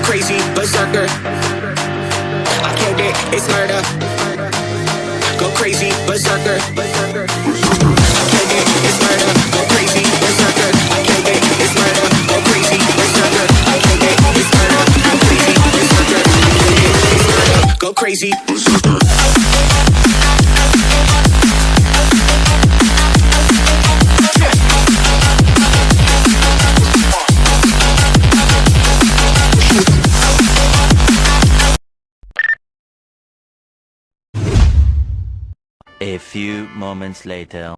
crazy, berserker. I killed it, it's murder. Go crazy, berserker. I killed it, it's murder. Go crazy, berserker. I killed it, it's murder. Go crazy, berserker. I killed it, it's murder. Go crazy, berserker. I killed it, it's murder. Go crazy, berserker. A few moments later.